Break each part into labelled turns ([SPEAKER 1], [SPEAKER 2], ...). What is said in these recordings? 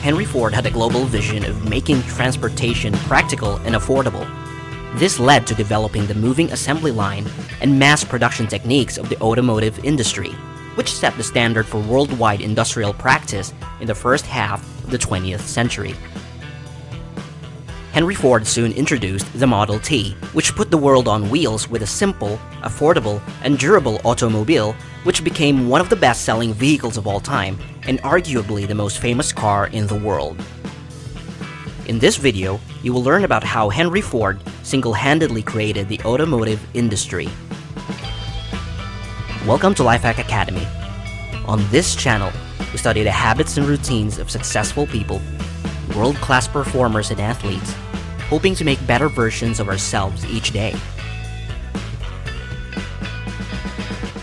[SPEAKER 1] Henry Ford had a global vision of making transportation practical and affordable. This led to developing the moving assembly line and mass production techniques of the automotive industry, which set the standard for worldwide industrial practice in the first half of the 20th century. Henry Ford soon introduced the Model T, which put the world on wheels with a simple, affordable, and durable automobile, which became one of the best-selling vehicles of all time and arguably the most famous car in the world. In this video, you will learn about how Henry Ford single-handedly created the automotive industry. Welcome to Lifehack Academy. On this channel, we study the habits and routines of successful people, world-class performers and athletes, hoping to make better versions of ourselves each day.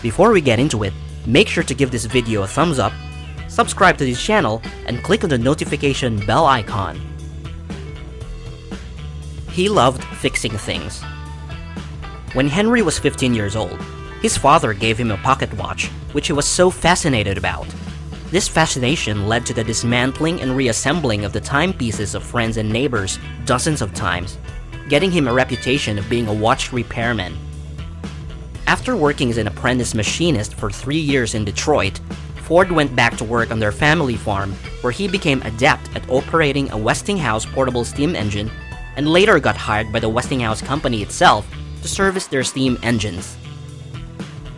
[SPEAKER 1] Before we get into it, make sure to give this video a thumbs up, subscribe to this channel, and click on the notification bell icon. He loved fixing things. When Henry was 15 years old, his father gave him a pocket watch, which he was so fascinated about. This fascination led to the dismantling and reassembling of the timepieces of friends and neighbors dozens of times, getting him a reputation of being a watch repairman. After working as an apprentice machinist for 3 years in Detroit, Ford went back to work on their family farm, where he became adept at operating a Westinghouse portable steam engine and later got hired by the Westinghouse company itself to service their steam engines.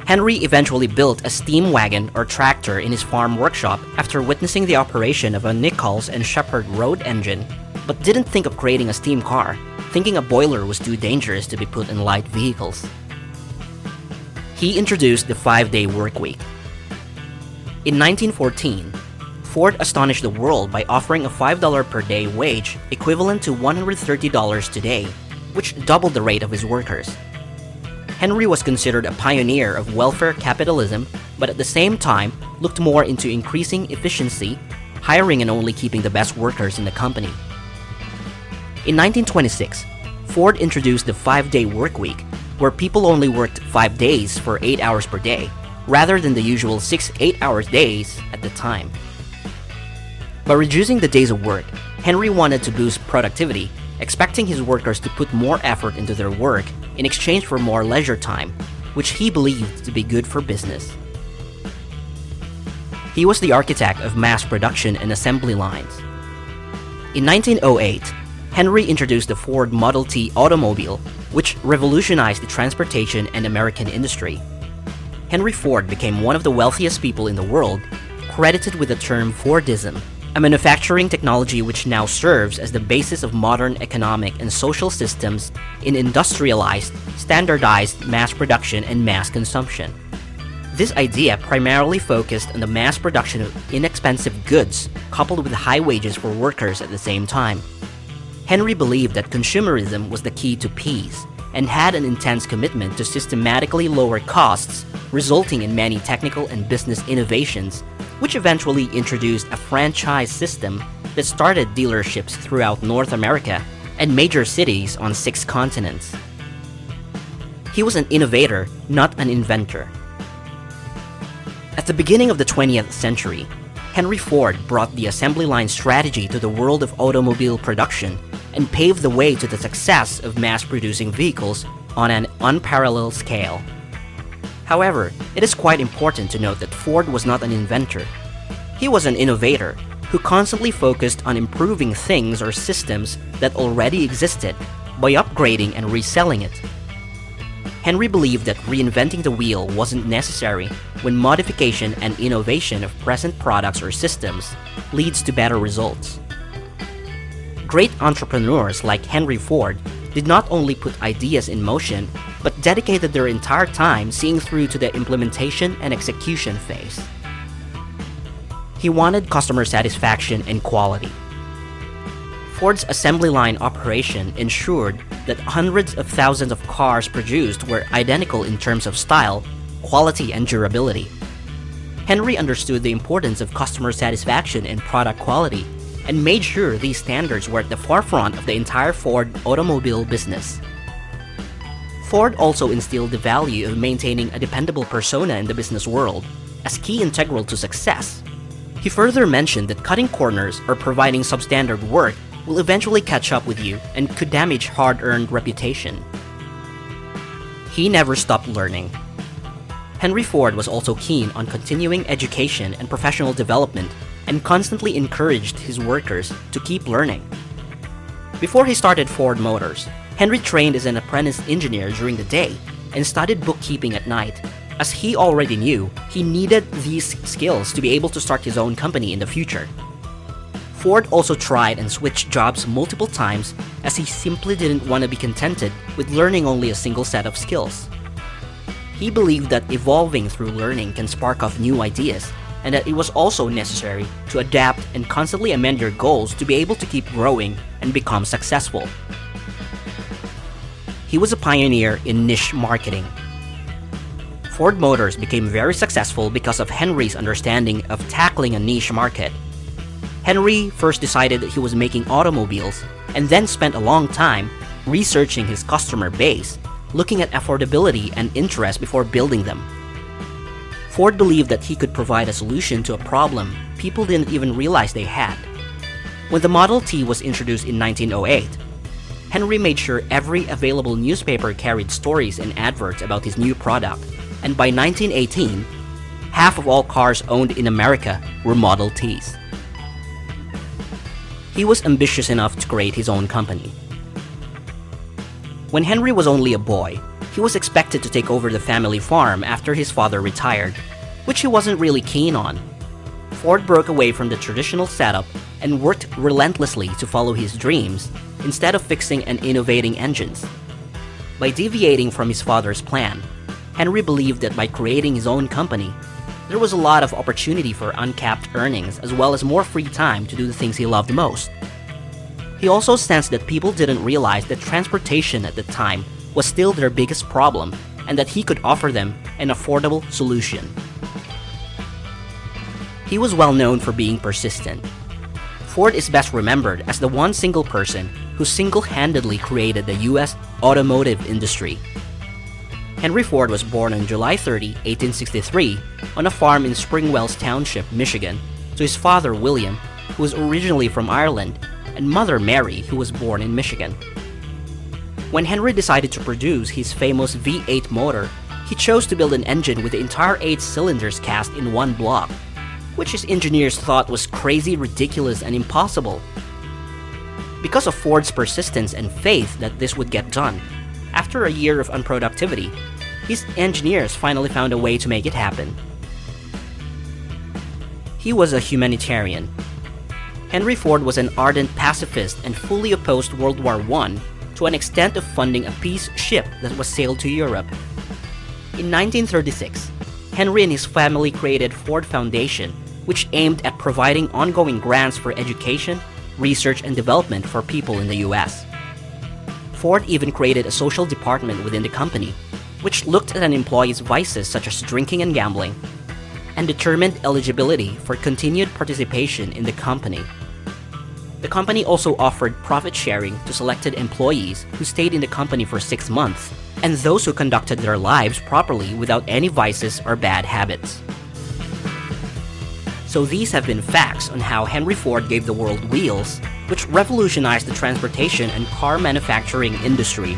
[SPEAKER 1] Henry eventually built a steam wagon or tractor in his farm workshop after witnessing the operation of a Nichols and Shepard road engine, but didn't think of creating a steam car, thinking a boiler was too dangerous to be put in light vehicles. He introduced the 5-day workweek. In 1914, Ford astonished the world by offering a $5 per day wage equivalent to $130 today, which doubled the rate of his workers. Henry was considered a pioneer of welfare capitalism, but at the same time looked more into increasing efficiency, hiring and only keeping the best workers in the company. In 1926, Ford introduced the 5-day workweek, where people only worked 5 days for 8 hours per day, rather than the usual 6 8-hour days at the time. By reducing the days of work, Henry wanted to boost productivity, expecting his workers to put more effort into their work in exchange for more leisure time, which he believed to be good for business. He was the architect of mass production and assembly lines. In 1908, Henry introduced the Ford Model T automobile, which revolutionized the transportation and American industry. Henry Ford became one of the wealthiest people in the world, credited with the term Fordism, a manufacturing technology which now serves as the basis of modern economic and social systems in industrialized, standardized mass production and mass consumption. This idea primarily focused on the mass production of inexpensive goods coupled with high wages for workers at the same time. Henry believed that consumerism was the key to peace and had an intense commitment to systematically lower costs, resulting in many technical and business innovations, which eventually introduced a franchise system that started dealerships throughout North America and major cities on 6 continents. He was an innovator, not an inventor. At the beginning of the 20th century, Henry Ford brought the assembly line strategy to the world of automobile production and paved the way to the success of mass-producing vehicles on an unparalleled scale. However, it is quite important to note that Ford was not an inventor. He was an innovator who constantly focused on improving things or systems that already existed by upgrading and reselling it. Henry believed that reinventing the wheel wasn't necessary when modification and innovation of present products or systems leads to better results. Great entrepreneurs like Henry Ford did not only put ideas in motion, but dedicated their entire time seeing through to the implementation and execution phase. He wanted customer satisfaction and quality. Ford's assembly line operation ensured that hundreds of thousands of cars produced were identical in terms of style, quality, and durability. Henry understood the importance of customer satisfaction and product quality, and made sure these standards were at the forefront of the entire Ford automobile business. Ford also instilled the value of maintaining a dependable persona in the business world as key integral to success. He further mentioned that cutting corners or providing substandard work will eventually catch up with you and could damage hard-earned reputation. He never stopped learning. Henry Ford was also keen on continuing education and professional development and constantly encouraged his workers to keep learning. Before he started Ford Motors, Henry trained as an apprentice engineer during the day and studied bookkeeping at night, as he already knew he needed these skills to be able to start his own company in the future. Ford also tried and switched jobs multiple times as he simply didn't want to be contented with learning only a single set of skills. He believed that evolving through learning can spark off new ideas, and that it was also necessary to adapt and constantly amend your goals to be able to keep growing and become successful. He was a pioneer in niche marketing. Ford Motors became very successful because of Henry's understanding of tackling a niche market. Henry first decided that he was making automobiles and then spent a long time researching his customer base, looking at affordability and interest before building them. Ford believed that he could provide a solution to a problem people didn't even realize they had. When the Model T was introduced in 1908, Henry made sure every available newspaper carried stories and adverts about his new product, and by 1918, half of all cars owned in America were Model Ts. He was ambitious enough to create his own company. When Henry was only a boy, he was expected to take over the family farm after his father retired, which he wasn't really keen on. Ford broke away from the traditional setup and worked relentlessly to follow his dreams instead of fixing and innovating engines. By deviating from his father's plan, Henry believed that by creating his own company, there was a lot of opportunity for uncapped earnings as well as more free time to do the things he loved most. He also sensed that people didn't realize that transportation at the time was still their biggest problem and that he could offer them an affordable solution. He was well known for being persistent. Ford is best remembered as the one single person who single-handedly created the US Automotive Industry. Henry Ford was born on July 30, 1863, on a farm in Springwells Township, Michigan, to his father William, who was originally from Ireland, and mother Mary, who was born in Michigan. When Henry decided to produce his famous V8 motor, he chose to build an engine with the entire 8 cylinders cast in one block, which his engineers thought was crazy, ridiculous, and impossible. Because of Ford's persistence and faith that this would get done, after a year of unproductivity, his engineers finally found a way to make it happen. He was a humanitarian. Henry Ford was an ardent pacifist and fully opposed World War I to an extent of funding a peace ship that was sailed to Europe. In 1936, Henry and his family created Ford Foundation, which aimed at providing ongoing grants for education, research, and development for people in the US. Ford even created a social department within the company, which looked at an employee's vices such as drinking and gambling, and determined eligibility for continued participation in the company. The company also offered profit sharing to selected employees who stayed in the company for 6 months, and those who conducted their lives properly without any vices or bad habits. So these have been facts on how Henry Ford gave the world wheels, which revolutionized the transportation and car manufacturing industry.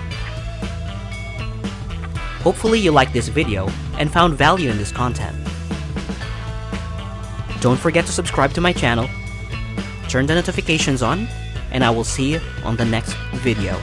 [SPEAKER 1] Hopefully you liked this video and found value in this content. Don't forget to subscribe to my channel, turn the notifications on, and I will see you on the next video.